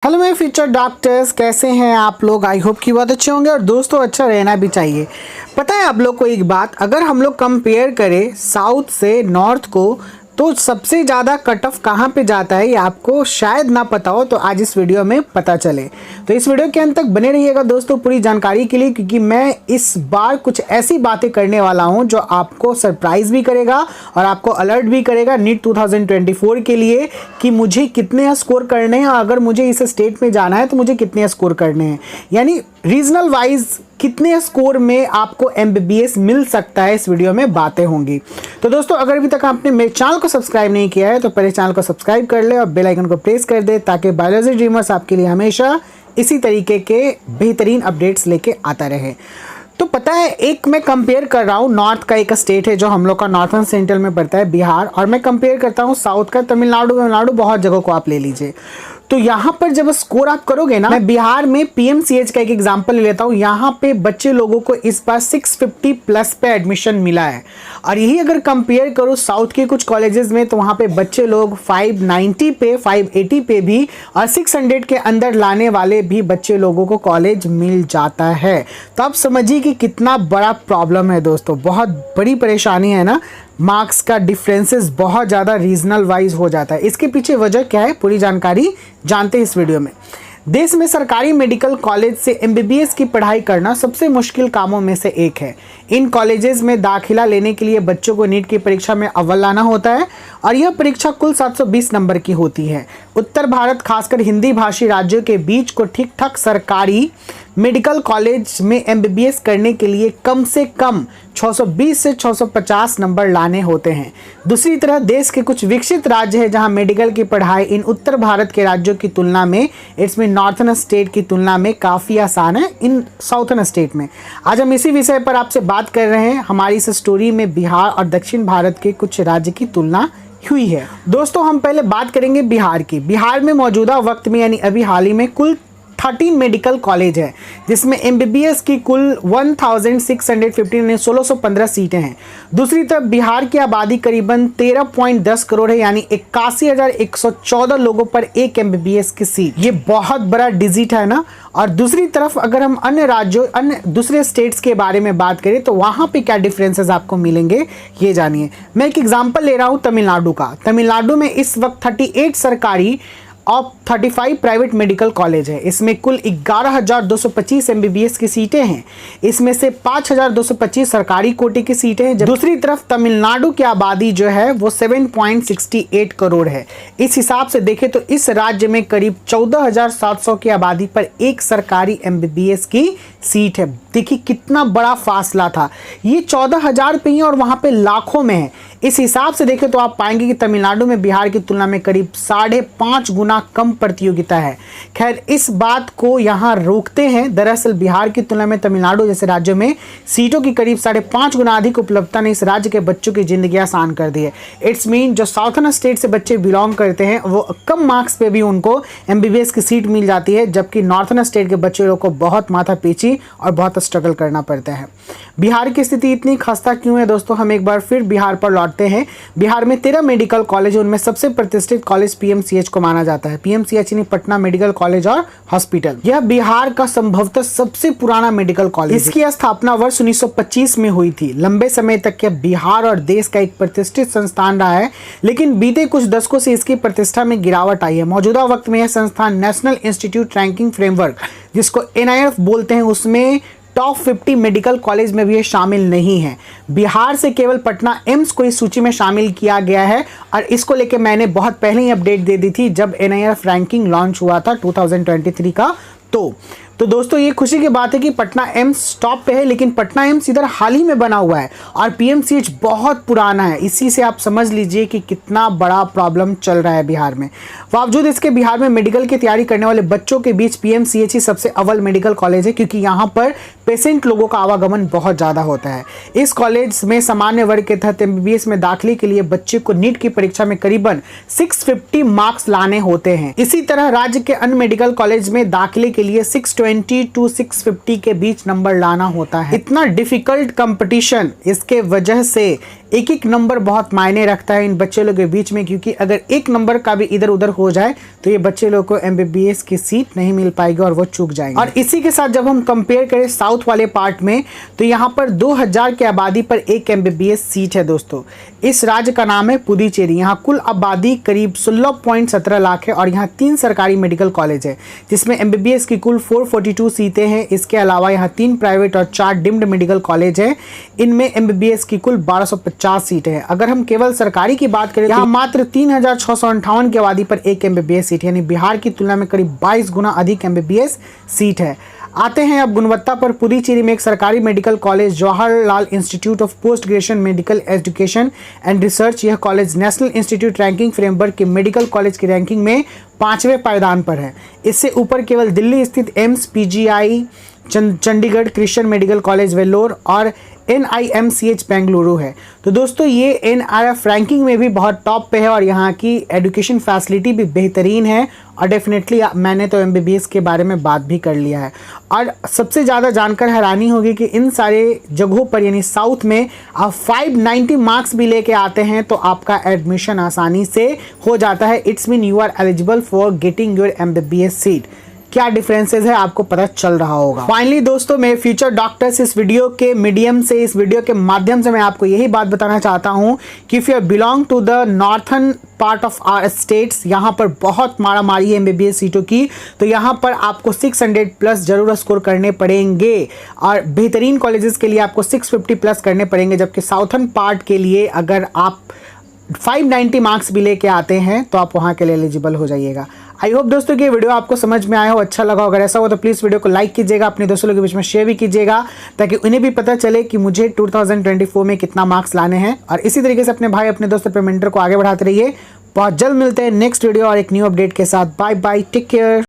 Hello मेरे future doctors, कैसे हैं आप लोग। आई होप कि बहुत अच्छे होंगे और दोस्तों अच्छा रहना भी चाहिए। पता है आप लोग को एक बात, अगर हम लोग कंपेयर करें साउथ से नॉर्थ को तो सबसे ज़्यादा कट ऑफ कहाँ पे जाता है ये आपको शायद ना पता हो, तो आज इस वीडियो में पता चले। तो इस वीडियो के अंत तक बने रहिएगा दोस्तों पूरी जानकारी के लिए, क्योंकि मैं इस बार कुछ ऐसी बातें करने वाला हूँ जो आपको सरप्राइज भी करेगा और आपको अलर्ट भी करेगा नीट 2024 के लिए कि मुझे कितने स्कोर करने हैं, और अगर मुझे इस स्टेट में जाना है तो मुझे कितने स्कोर करने हैं, यानी रीजनल वाइज कितने स्कोर में आपको एमबीबीएस मिल सकता है। इस वीडियो में बातें होंगी। तो दोस्तों अगर अभी तक आपने मेरे चैनल को सब्सक्राइब नहीं किया है तो पहले चैनल को सब्सक्राइब कर ले और बेल आइकन को प्रेस कर दे, ताकि बायोलॉजी ड्रीमर्स आपके लिए हमेशा इसी तरीके के बेहतरीन अपडेट्स लेके आता रहे। तो पता है, एक मैं कंपेयर कर रहा हूँ, नॉर्थ का एक स्टेट है जो हम लोग का नॉर्थन सेंट्रल में पड़ता है, बिहार, और मैं कंपेयर करता हूँ साउथ का तमिलनाडु। बहुत जगह को आप ले लीजिए। तो यहाँ पर जब स्कोर आप करोगे ना, मैं बिहार में पीएमसीएच का एक एग्जांपल ले लेता हूँ। यहाँ पे बच्चे लोगों को इस बार 650 प्लस पे एडमिशन मिला है, और यही अगर कंपेयर करो साउथ के कुछ कॉलेजेस में तो वहाँ पे बच्चे लोग 590 पे 580 पे भी और 600 के अंदर लाने वाले भी बच्चे लोगों को कॉलेज मिल जाता है। तो आप समझिए कि कितना बड़ा प्रॉब्लम है दोस्तों, बहुत बड़ी परेशानी है ना। मार्क्स का डिफरेंसेस बहुत ज़्यादा रीजनल वाइज हो जाता है। इसके पीछे वजह क्या है, पूरी जानकारी जानते हैं इस वीडियो में। देश में सरकारी मेडिकल कॉलेज से एमबीबीएस की पढ़ाई करना सबसे मुश्किल कामों में से एक है। इन कॉलेजेस में दाखिला लेने के लिए बच्चों को नीट की परीक्षा में अव्वल लाना होता है, और यह परीक्षा कुल 720 नंबर की होती है। उत्तर भारत खासकर हिंदी भाषी राज्यों के बीच को ठीक ठाक सरकारी मेडिकल कॉलेज में एमबीबीएस करने के लिए कम से कम 620 से 650 नंबर लाने होते हैं। दूसरी तरफ देश के कुछ विकसित राज्य हैं जहां मेडिकल की पढ़ाई इन उत्तर भारत के राज्यों की तुलना में, इसमें नॉर्थन स्टेट की तुलना में काफ़ी आसान है इन साउथर्न स्टेट में। आज हम इसी विषय पर आपसे बात कर रहे हैं। हमारी इस स्टोरी में बिहार और दक्षिण भारत के कुछ राज्य की तुलना हुई है। दोस्तों हम पहले बात करेंगे बिहार की। बिहार में मौजूदा वक्त में यानी अभी हाल ही में कुल 13 मेडिकल कॉलेज है, जिसमें एमबीबीएस की कुल 1615 सीटें हैं। दूसरी तरफ बिहार की आबादी करीबन 13.10 करोड़ है, यानी 81,114 लोगों पर एक एमबीबीएस की सीट। ये बहुत बड़ा डिजिट है ना। और दूसरी तरफ अगर हम अन्य राज्यों अन्य दूसरे स्टेट्स के बारे में बात करें तो वहाँ पे क्या डिफरेंसेस आपको मिलेंगे ये जानिए। मैं एक एग्जांपल ले रहा हूँ तमिलनाडु का। तमिलनाडु में इस वक्त 38 सरकारी और 35 प्राइवेट मेडिकल कॉलेज है। इसमें कुल 11,225 एमबीबीएस की सीटें हैं। इसमें से 5,225 सरकारी कोटे की सीटें हैं। दूसरी तरफ तमिलनाडु की आबादी जो है वो 7.68 करोड़ है। इस हिसाब से देखें तो इस राज्य में करीब 14,700 की आबादी पर एक सरकारी एमबीबीएस की सीट है। देखिए कितना बड़ा फासला था। ये 14,000 पे ही और वहाँ पे लाखों में है। इस हिसाब से देखें तो आप पाएंगे कि तमिलनाडु में बिहार की तुलना में करीब 5.5 गुना कम प्रतियोगिता है। खैर इस बात को यहाँ रोकते हैं। दरअसल बिहार की तुलना में तमिलनाडु जैसे राज्यों में सीटों की करीब 5.5 गुना अधिक उपलब्धता ने इस राज्य के बच्चों की जिंदगी आसान कर दी है। इट्स मीन जो साउथर्न स्टेट से बच्चे बिलोंग करते हैं वो कम मार्क्स पे भी उनको एमबीबीएस की सीट मिल जाती है, जबकि नॉर्थर्न स्टेट के बच्चे लोग को बहुत माथापैची और बहुत स्ट्रगल करना पड़ता है। बिहार की स्थिति इतनी खस्ता क्यों है दोस्तों, हम एक बार फिर बिहार पर लौटते हैं। बिहार में 13 मेडिकल कॉलेज, उनमें सबसे प्रतिष्ठित कॉलेज पीएमसीएच को माना जाता है। पीएमसीएच यानी पटना मेडिकल कॉलेज और हॉस्पिटल। यह बिहार का संभवतः सबसे पुराना मेडिकल कॉलेज। इसकी स्थापना वर्ष 1925 में हुई थी। लंबे समय तक यह बिहार और देश का एक प्रतिष्ठित संस्थान रहा है, लेकिन बीते कुछ दशकों से इसकी प्रतिष्ठा में गिरावट आई है। मौजूदा वक्त में यह संस्थान नेशनल इंस्टीट्यूट रैंकिंग फ्रेमवर्क, जिसको NIRF बोलते हैं, उसमें टॉप 50 मेडिकल कॉलेज में भी ये शामिल नहीं है। बिहार से केवल पटना एम्स को इस सूची में शामिल किया गया है, और इसको लेके मैंने बहुत पहले ही अपडेट दे दी थी जब NIRF रैंकिंग लॉन्च हुआ था 2023 का। तो दोस्तों ये खुशी की बात है कि पटना एम्स टॉप पे है, लेकिन पटना एम्स इधर हाल ही में बना हुआ है और पीएमसीएच बहुत पुराना है। इसी से आप समझ लीजिए कि कितना बड़ा प्रॉब्लम चल रहा है बिहार में। बावजूद इसके बिहार में मेडिकल की तैयारी करने वाले बच्चों के बीच पीएमसीएच ही सबसे अव्वल मेडिकल कॉलेज है, क्योंकि यहाँ पर पेशेंट लोगों का आवागमन बहुत ज़्यादा होता है। इस कॉलेज में सामान्य वर्ग के तहत एमबीबीएस में दाखिले के लिए बच्चे को नीट की परीक्षा में करीबन 650 मार्क्स लाने होते हैं। इसी तरह राज्य के अन्य मेडिकल कॉलेज में दाखिले के लिए 620 टू 650 के बीच नंबर लाना होता है। इतना डिफिकल्ट कंपटीशन, इसके वजह से एक एक नंबर बहुत मायने रखता है इन बच्चे लोग के बीच में, क्योंकि अगर एक नंबर का भी इधर उधर हो जाए तो ये बच्चे लोग को MBBS की सीट नहीं मिल पाएगी और वो चूक जाएंगे। और इसी के साथ जब हम कंपेयर करें साउथ वाले पार्ट में, तो यहाँ पर 2000 की आबादी पर एक MBBS सीट है दोस्तों। इस राज्य का नाम है पुडुचेरी। यहाँ कुल आबादी करीब 16.17 लाख है और यहाँ 3 सरकारी मेडिकल कॉलेज है, जिसमें MBBS की कुल 442 सीटें हैं। इसके अलावा यहाँ 3 प्राइवेट और 4 डिम्ड मेडिकल कॉलेज है। इनमें MBBS की कुल 1250 सीटें हैं। अगर हम केवल सरकारी की बात करें, यहाँ मात्र 3658 की आबादी पर एक MBBS सीट, यानी बिहार की तुलना में करीब 22 गुना अधिक MBBS सीट है। आते हैं अब गुणवत्ता पर। पुडुचेरी में एक सरकारी medical college Jawaharlal institute of post graduation medical education and research, यह college national institute ranking framework के मेडिकल कॉलेज की रैंकिंग में 5वें पायदान पर है। इससे ऊपर केवल दिल्ली स्थित AIIMS, PGI Chandigarh, Christian medical college Vellore और NIMCH बेंगलुरु है। तो दोस्तों ये NRF रैंकिंग में भी बहुत टॉप पे है और यहाँ की एजुकेशन फैसिलिटी भी बेहतरीन है। और डेफिनेटली मैंने तो MBBS के बारे में बात भी कर लिया है। और सबसे ज़्यादा जानकर हैरानी होगी कि इन सारे जगहों पर यानी साउथ में आप 590 मार्क्स भी लेके आते हैं तो आपका एडमिशन आसानी से हो जाता है। It's mean you are eligible for getting your MBBS seat. क्या डिफरेंसेस है आपको पता चल रहा होगा। फाइनली दोस्तों, मेरे फ्यूचर डॉक्टर्स, इस वीडियो के मीडियम से, इस वीडियो के माध्यम से मैं आपको यही बात बताना चाहता हूं कि if you belong to the northern part of our states, यहाँ पर बहुत मारामारी है MBBS सीटों की, तो यहाँ पर आपको 600 प्लस जरूर स्कोर करने पड़ेंगे और बेहतरीन कॉलेजेस के लिए आपको 650 प्लस करने पड़ेंगे। जबकि साउथर्न पार्ट के लिए अगर आप 590 मार्क्स भी लेके आते हैं तो आप वहाँ के लिए एलिजिबल हो जाइएगा। आई होप दोस्तों कि ये वीडियो आपको समझ में आया हो, अच्छा लगा। अगर ऐसा हो तो प्लीज़ वीडियो को लाइक कीजिएगा, अपने दोस्तों लोगों के बीच में शेयर भी कीजिएगा, ताकि उन्हें भी पता चले कि मुझे 2024 में कितना मार्क्स लाने हैं। और इसी तरीके से अपने भाई, अपने दोस्तों पे मेंटर को आगे बढ़ाते रहिए। बहुत जल्द मिलते हैं नेक्स्ट वीडियो और एक न्यू अपडेट के साथ। Bye bye, take care.